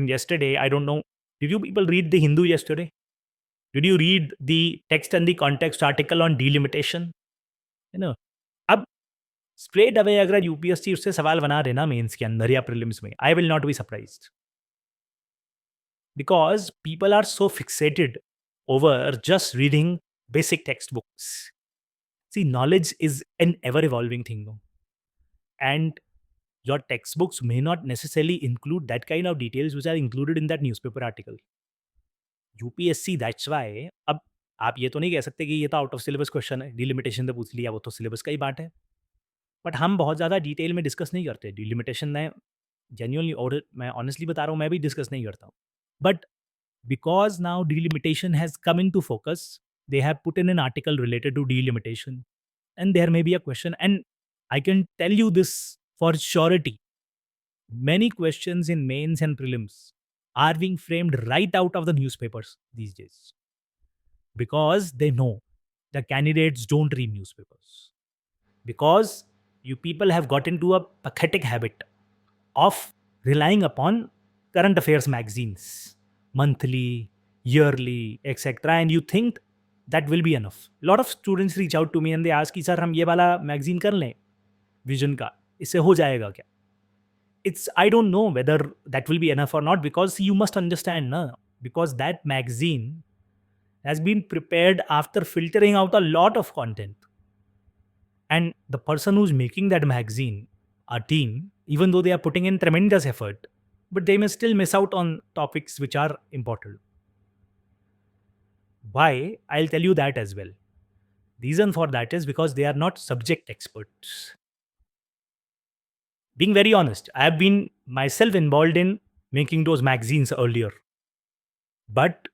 yesterday, I don't know, did you people read the Hindu yesterday? Did you read the text and the context article on delimitation? You know, अब straight away अगर UPSC उससे सवाल बना रहे ना mains के अंदर या प्रीलिम्स में, I will not be surprised because people are so fixated over just reading basic textbooks. See, knowledge is an ever evolving thing, no? And your textbooks may not necessarily include that kind of details which are included in that newspaper article. UPSC that's why अब आप ये तो नहीं कह सकते कि ये तो आउट ऑफ सिलेबस क्वेश्चन है, डिलिमिटेशन तो पूछ लिया, वो तो सिलेबस का ही पार्ट है। बट हम बहुत ज़्यादा डिटेल में डिस्कस नहीं करते डिलिमिटेशन में। जेन्युइनली और मैं ऑनेस्टली बता रहा हूँ, मैं भी डिस्कस नहीं करता हूँ। But because now delimitation has come into focus, they have put in an article related to delimitation, and there may be a question, and I can tell you this for surety, many questions in mains and prelims are being framed right out of the newspapers these days because they know the candidates don't read newspapers, because you people have got into a pathetic habit of relying upon current affairs magazines, monthly, yearly, etc. And you think that will be enough. A lot of students reach out to me and they ask कि sir हम ये वाला magazine कर लें vision का, इससे हो जाएगा क्या? It's I don't know whether that will be enough or not, because you must understand na, because that magazine has been prepared after filtering out a lot of content. And the person who's making that magazine, our team, even though they are putting in tremendous effort, but they may still miss out on topics which are important. Why? I'll tell you that as well. Reason for that is because they are not subject experts. Being very honest, I have been myself involved in making those magazines earlier. But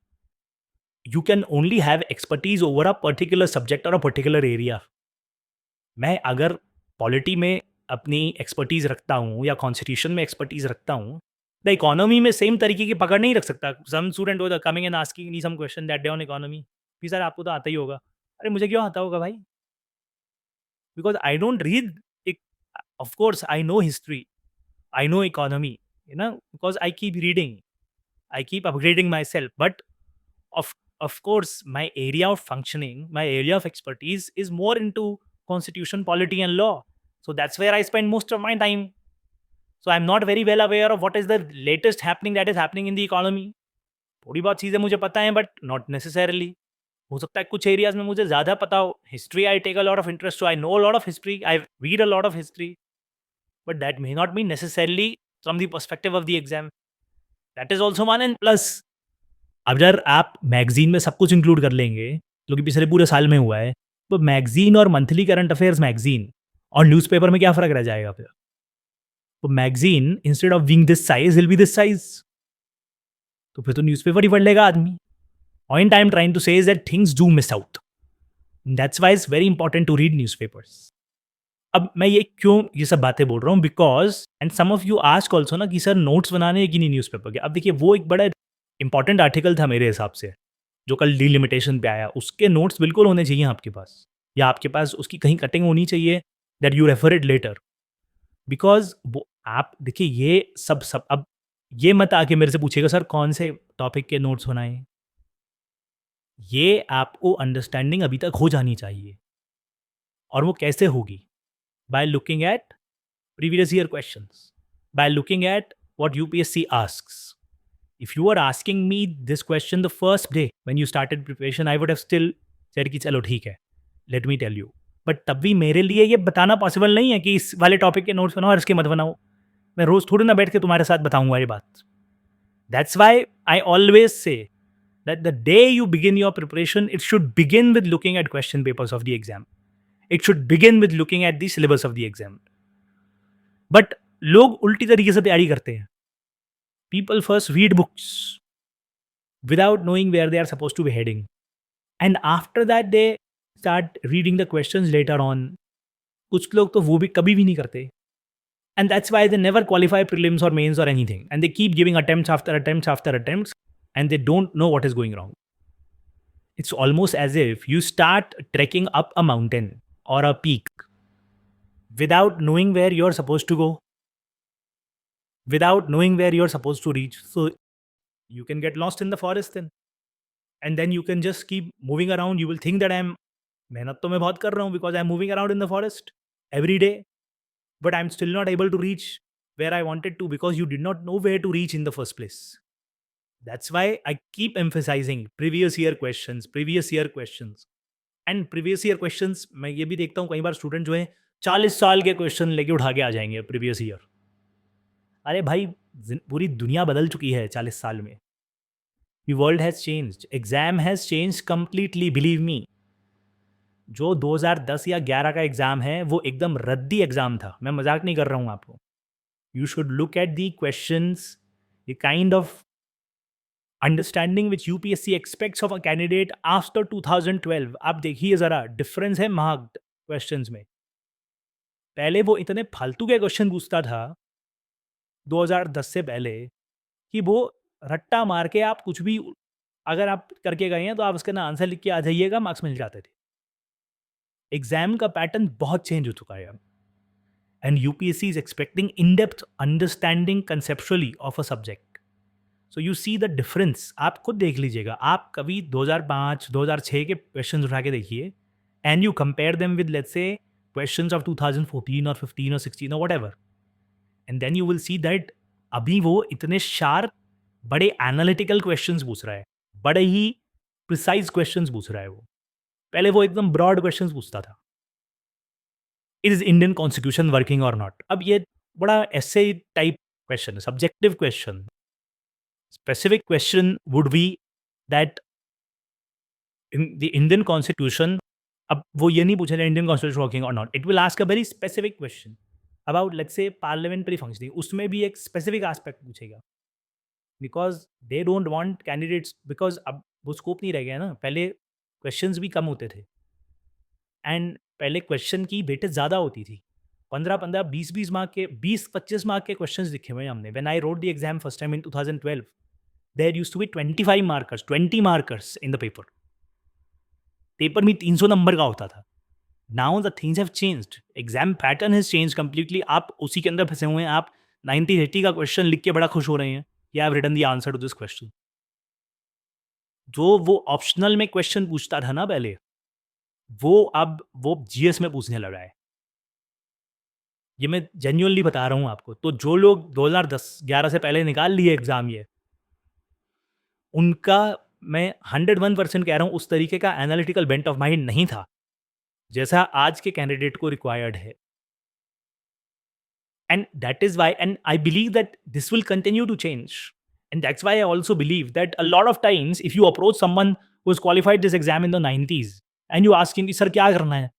you can only have expertise over a particular subject or a particular area. मैं अगर polity में अपनी expertise रखता हूँ या constitution में expertise रखता हूँ, द इकोनॉमी में सेम तरीके की पकड़ नहीं रख सकता। Some student who coming and asking me some question that day on economy, भी सर आपको तो आता ही होगा। अरे मुझे क्यों आता होगा भाई? Because I don't read it. Of course I know history, I know economy, you know, because I keep reading, I keep upgrading myself. But of of course, my area of functioning, my area of expertise is more into constitution, polity, and law. So that's where I spend most of my time. So I'm not very well aware of what is the latest happening that is happening in the economy. थोड़ी बहुत चीज़ें मुझे पता हैं, but not necessarily. हो सकता है कुछ एरियाज में मुझे ज़्यादा पता हो। History I take a lot of interest, so I know a lot of history, I read a lot of history, but that may not be necessarily from the perspective of the exam. That is also one. And plus अगर आप magazine में सब कुछ include कर लेंगे, जो कि पिछले पूरे साल में हुआ है, तो मैगजीन और मंथली करंट अफेयर्स मैगजीन और न्यूज़पेपर में क्या फ़र्क रह जाएगा फिर? तो magazine instead of being this size will be this size. तो फिर तो न्यूज़पेपर ही पढ़ लेगा आदमी। Point I am trying to say is that things do miss out. That's why it's very important to read newspapers. अब मैं ये क्यों ये सब बातें बोल रहा हूँ? Because and some of you ask also ना कि सर नोट्स बनाने हैं कि नहीं न्यूज़पेपर के? अब देखिए वो एक बड़ा इंपॉर्टेंट आर्टिकल था मेरे हिसाब से, जो कल डिलिमिटेशन पे आया। उसके नोट्स बिल्कुल होने चाहिए आपके पास, या आपके पास उसकी कहीं कटिंग होनी चाहिए that you refer it later. Because वो आप देखिए ये सब अब ये मत आके मेरे से पूछिएगा सर कौन से टॉपिक के नोट्स बनाएँ? ये आपको अंडरस्टैंडिंग अभी तक हो जानी चाहिए। और वो कैसे होगी? By looking at previous year questions, by looking at what UPSC asks. If you were asking me this question the first day when you started preparation, I would have still said कि चलो ठीक है, let me tell you. But तब भी मेरे लिए ये बताना पॉसिबल नहीं है कि इस वाले टॉपिक के नोट्स बनाओ और इसके मत बनाओ। मैं रोज़ थोड़ी ना बैठ के तुम्हारे साथ बताऊंगा ये बात। That's why I always say that the day you begin your preparation, it should begin with looking at question papers of the exam. It should begin with looking at the syllabus of the exam. But लोग उल्टी तरीके से तैयारी करते हैं। People first read books without knowing where they are suppose to be heading, and after that they start reading the questions later on. कुछ लोग तो वो भी कभी भी नहीं करते, and that's why they never qualify prelims और मेंस और anything, and they keep giving attempts after attempts after attempts, and they don't know what is going wrong. It's almost as if you start trekking up a mountain or a peak without knowing where you're supposed to go. without knowing where you're supposed to reach. So you can get lost in the forest then. And then you can just keep moving around. You will think that I'm मेहनत तो मैं बहुत कर रहा हूँ because I'm moving around in the forest every day, but I'm still not able to reach where I wanted to because you did not know where to reach in the first place. That's why I keep emphasizing previous year questions, previous year questions. And previous year questions मैं ये भी देखता हूँ कई बार student जो है 40 साल के क्वेश्चन लेके उठा के आ जाएंगे प्रीवियस ईयर। अरे भाई पूरी दुनिया बदल चुकी है 40 साल में। The world has changed. Exam has changed completely, believe me. जो 2010 या 11 का एग्ज़ाम है वो एकदम रद्दी एग्ज़ाम था। मैं मजाक नहीं कर रहा हूँ आपको। You should look at the questions, the kind of understanding which UPSC aspects of a candidate after 2012। आप देखिए ज़रा डिफरेंस है महाग क्वेश्चंस में। पहले वो इतने फालतू के क्वेश्चन पूछता था 2010 से पहले कि वो रट्टा मार के आप कुछ भी अगर आप करके गए हैं तो आप उसका ना आंसर लिख के आ जाइएगा, मार्क्स मिल जाते थे। एग्जाम का पैटर्न बहुत चेंज हो चुका है अब, and UPSC is expecting in depth understanding conceptually of a subject. So you see the difference. आप खुद देख लीजिएगा, आप कभी 2005 2006 के क्वेश्चन उठा के देखिए and you compare them with let's say questions of 2014 और 15 और 16 और whatever, and then you will see that अभी वो इतने शार्प बड़े एनालिटिकल क्वेश्चंस पूछ रहा है, बड़े ही प्रिसाइज क्वेश्चंस पूछ रहा है वो। पहले वो एकदम ब्रॉड क्वेश्चंस पूछता था, इज इंडियन कॉन्स्टिट्यूशन वर्किंग और नॉट। अब ये बड़ा ऐसे टाइप क्वेश्चन है, subjective question. Specific question would be that in the Indian constitution, अब वो ये नहीं पूछेगा इंडियन कॉन्स्टिट्यूशन वर्किंग और not, it will ask a very specific question about let's say parliamentary functioning. उसमें भी एक स्पेसिफिक एस्पेक्ट पूछेगा because they don't want candidates, because अब वो स्कोप नहीं रह गया ना। पहले क्वेश्चंस भी कम होते थे एंड पहले क्वेश्चन की वेटेज ज़्यादा होती थी। 15-15 20-20 मार्क के 20-25 मार्क के क्वेश्चंस लिखे हुए हैं हमने। When I wrote the exam first time in 2012 there used to be 25 markers, 20 markers in the paper. Paper में 300 नंबर का होता था। Now the things have changed, exam pattern has change completely. आप उसी के अंदर फंसे हुए हैं। आप 90-80 का क्वेश्चन लिख के बड़ा खुश हो रहे हैं कि I have written the answer to this question. जो वो ऑप्शनल में क्वेश्चन पूछता था ना पहले, वो अब वो जीएस में पूछने लगा है। ये मैं जेन्युइनली बता रहा हूँ आपको। तो जो लोग 2010-11 से पहले निकाल लिए एग्ज़ाम ये, उनका मैं 101% कह रहा हूँ उस तरीके का एनालिटिकल बेंट ऑफ माइंड नहीं था जैसा आज के कैंडिडेट को रिक्वायर्ड है। And that is why, and I believe that this will continue to change. And that's why I also believe that a lot of times, if you approach someone who has qualified this exam in the 90s and you ask him कि sir क्या करना है,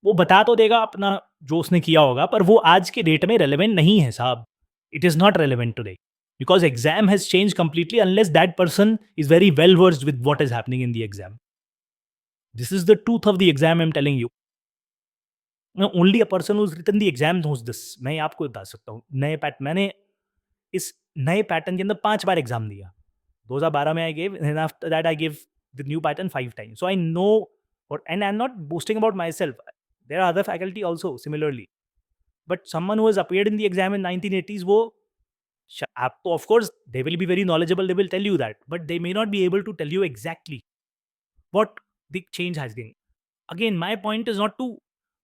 वो बता तो देगा अपना जो उसने किया होगा, पर वो आज के डेट में रेलेवेंट नहीं है साहब। It is not relevant today because exam has changed completely unless that person is very well versed with what is happening in the exam. This is the truth of the exam, I'm telling you. Only a person who's written the exam knows this. मैं आपको बता सकता हूँ नए मैंने इस नए pattern के अंदर 5 बार एग्जाम दिया। 2012 में I gave, and after that I give the new pattern 5 times. So I know, और and I am not boasting about myself, there are other faculty also similarly, but someone who has appeared in the exam in 1980s, वो आप तो of course they will be very knowledgeable, they will tell you that, but they may not be able to tell you exactly what the change has been. Again, my point is not to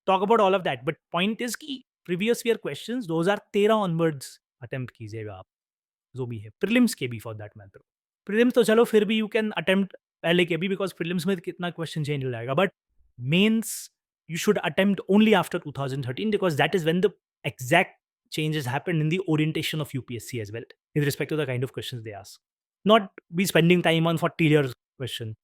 talk about all of that, but point is कि previous year questions 2013 onwards attempt कीजिएगा आप, जो भी है prelims के भी for that matter। prelims तो चलो फिर भी you can attempt पहले के भी, because prelims में कितना question change हो जाएगा, but mains you should attempt only after 2013 because that is when the exact changes happened in the orientation of UPSC as well with respect to the kind of questions they ask, not be spending time on 40 years question।